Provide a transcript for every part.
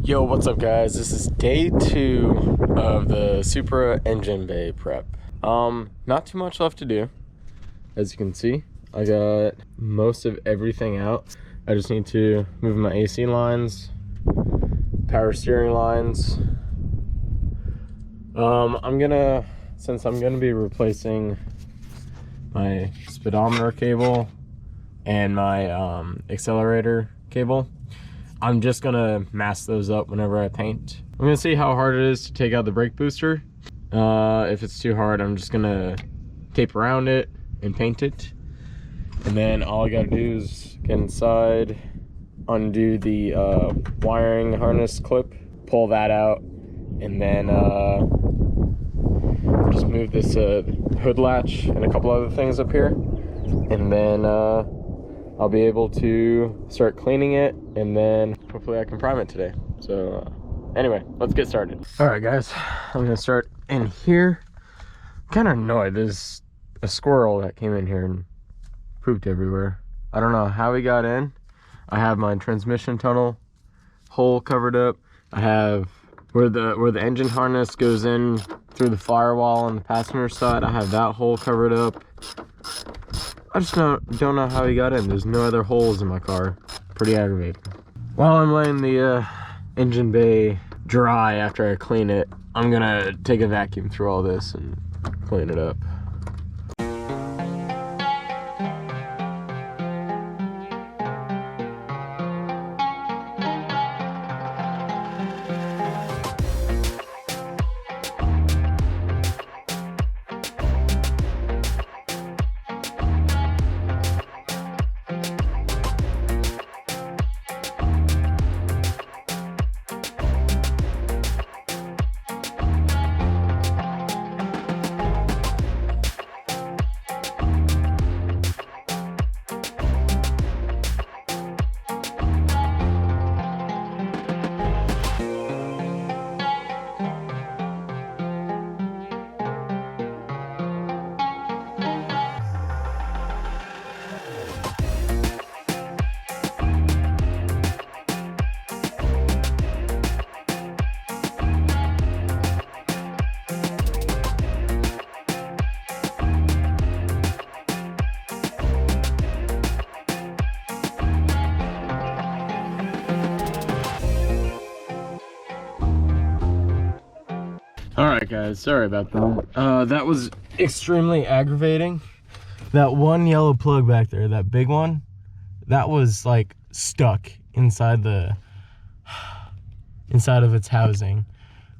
Yo, what's up guys? This is day 2 of the Supra engine bay prep. Not too much left to do. As you can see, I got most of everything out. I just need to move my AC lines, power steering lines. Since I'm gonna be replacing my speedometer cable and my accelerator cable, I'm just gonna mask those up whenever I paint. I'm gonna see how hard it is to take out the brake booster. If it's too hard, I'm just gonna tape around it and paint it. And then all I gotta do is get inside, undo the wiring harness clip, pull that out, and then just move this hood latch and a couple other things up here. And then I'll be able to start cleaning it, and then hopefully I can prime it today. So anyway, let's get started. All right guys, I'm gonna start in here. I'm kind of annoyed. There's a squirrel that came in here and pooped everywhere. I don't know how he got in. I have my transmission tunnel hole covered up. I have where the engine harness goes in through the firewall on the passenger side. I have that hole covered up. I just don't know how he got in. There's no other holes in my car. Pretty aggravating. While I'm letting the engine bay dry after I clean it, I'm gonna take a vacuum through all this and clean it up. Alright guys, sorry about that. That was extremely aggravating. That one yellow plug back there, that big one, that was like stuck inside of its housing.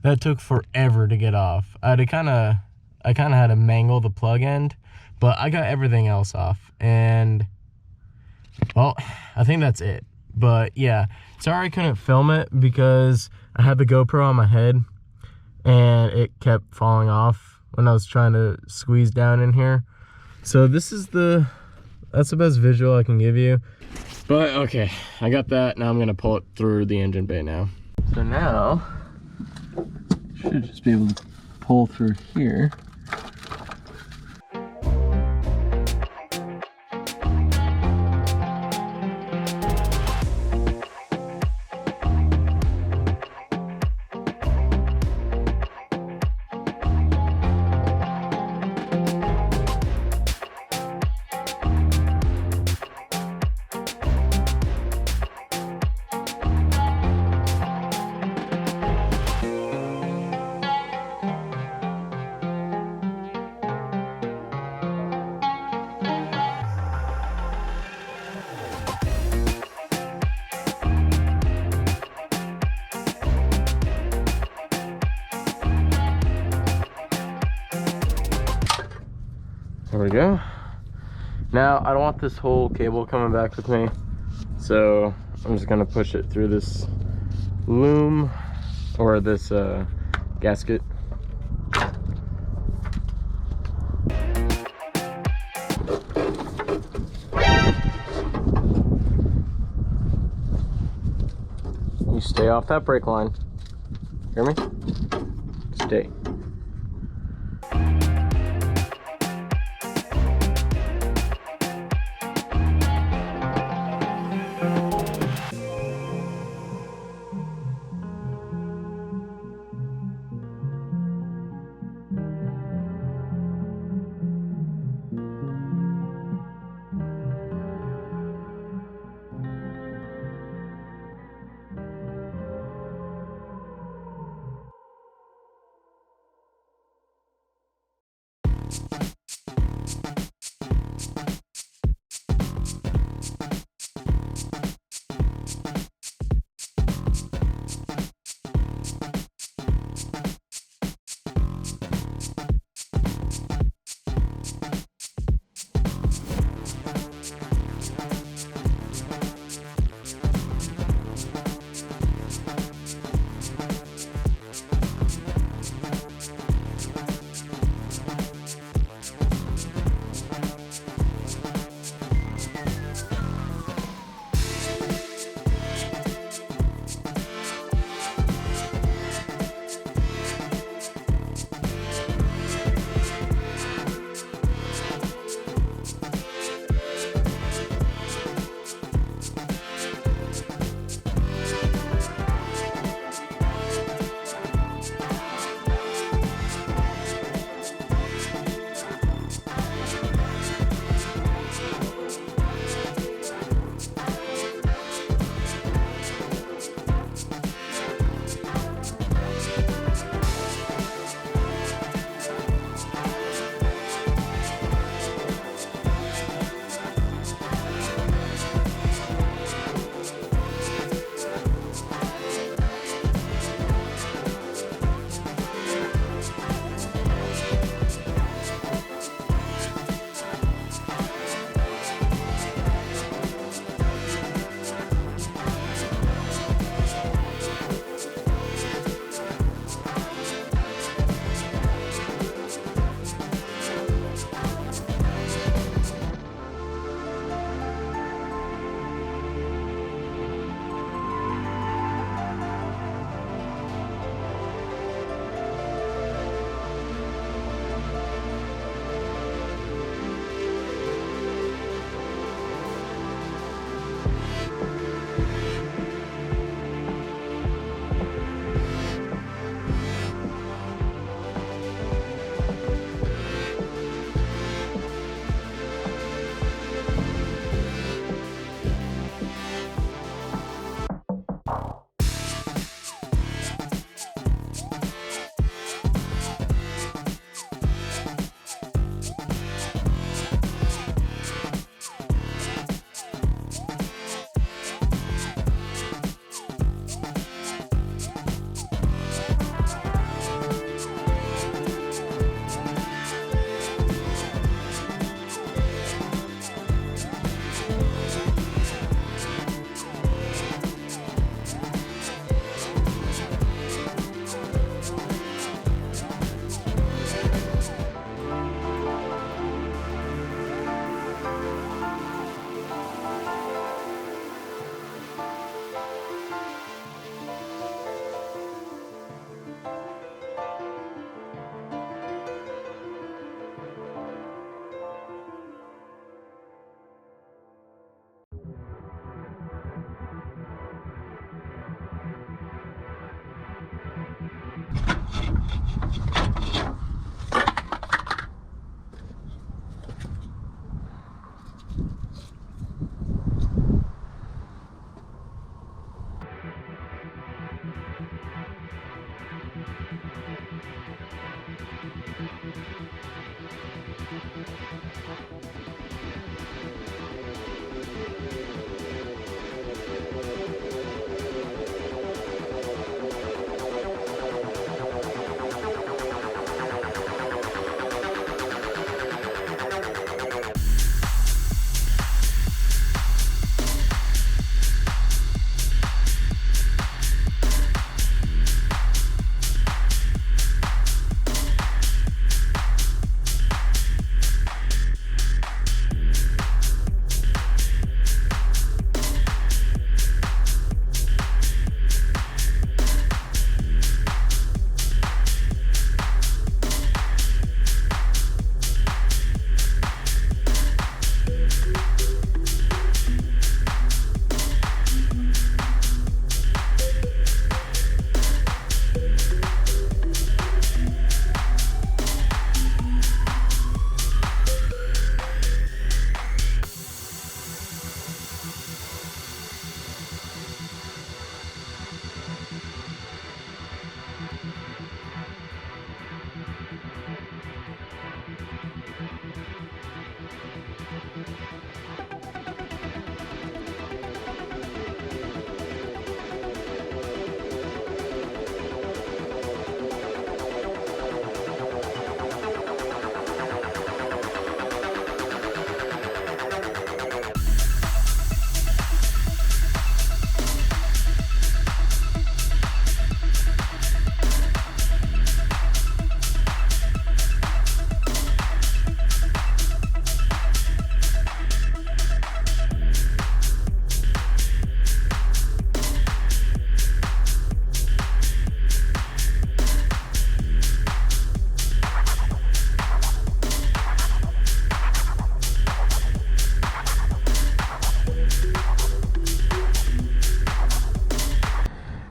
That took forever to get off. I kind of had to mangle the plug end, but I got everything else off, and well, I think that's it. But yeah, sorry I couldn't film it because I had the GoPro on my head and it kept falling off when I was trying to squeeze down in here. So that's the best visual I can give you. But okay, I got that. Now I'm gonna pull it through the engine bay now. So now, should just be able to pull through here. There we go. Now I don't want this whole cable coming back with me, so I'm just gonna push it through this loom or this gasket. You stay off that brake line. Hear me? Stay.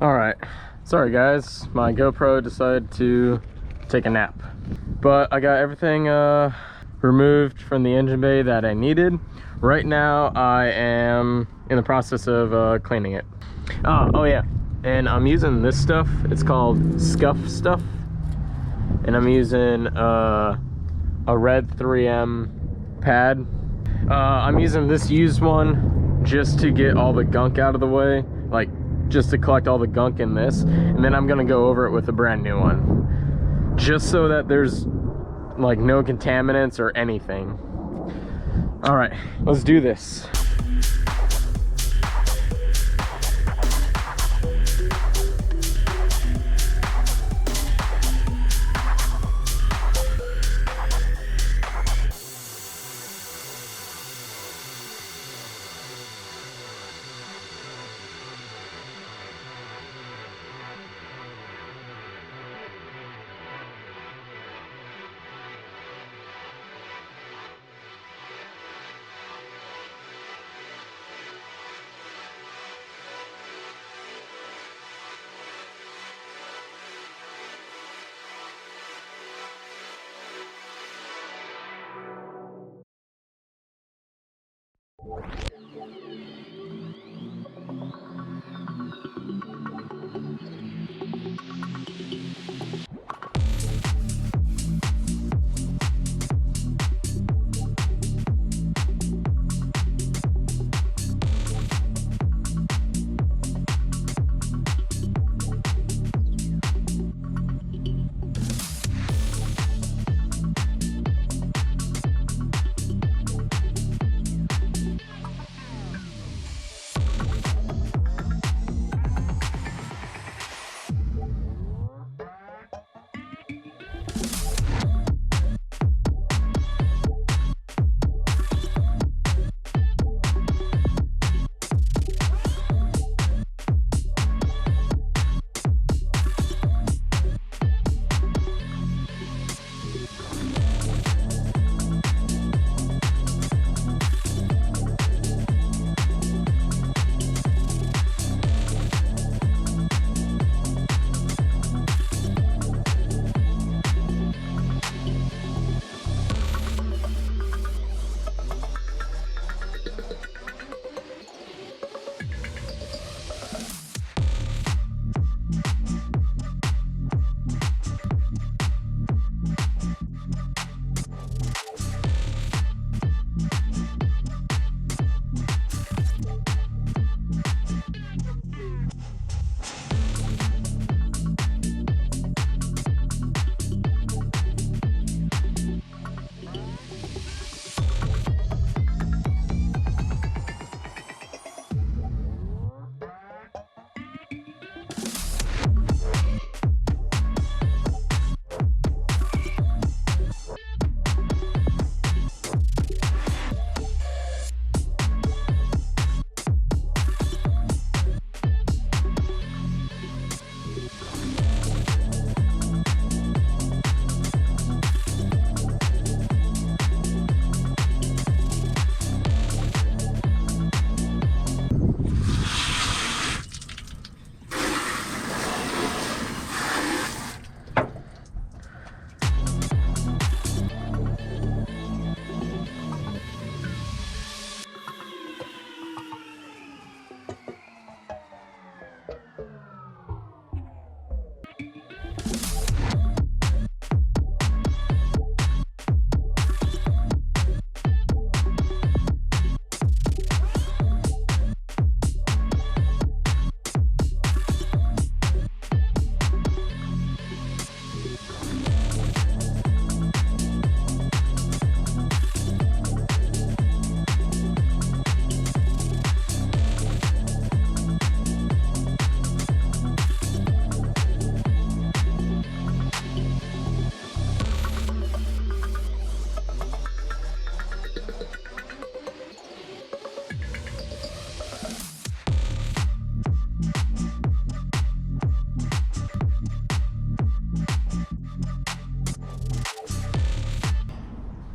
All right, sorry guys, my GoPro decided to take a nap, but I got everything removed from the engine bay that I needed. Right now I am in the process of cleaning it. Oh yeah, and I'm using this stuff. It's called Scuff Stuff, and I'm using a red 3M pad. I'm using this used one just to get all the gunk out of the way, like just to collect all the gunk in this, and then I'm gonna go over it with a brand new one, just so that there's like no contaminants or anything. All right, let's do this.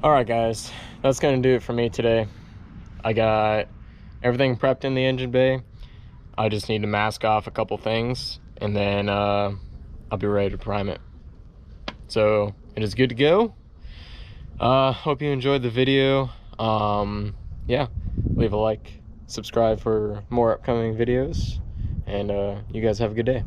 All right guys, that's gonna do it for me today. I got everything prepped in the engine bay. I just need to mask off a couple things, and then I'll be ready to prime it. So it is good to go. Hope you enjoyed the video. Yeah, leave a like, subscribe for more upcoming videos, and you guys have a good day.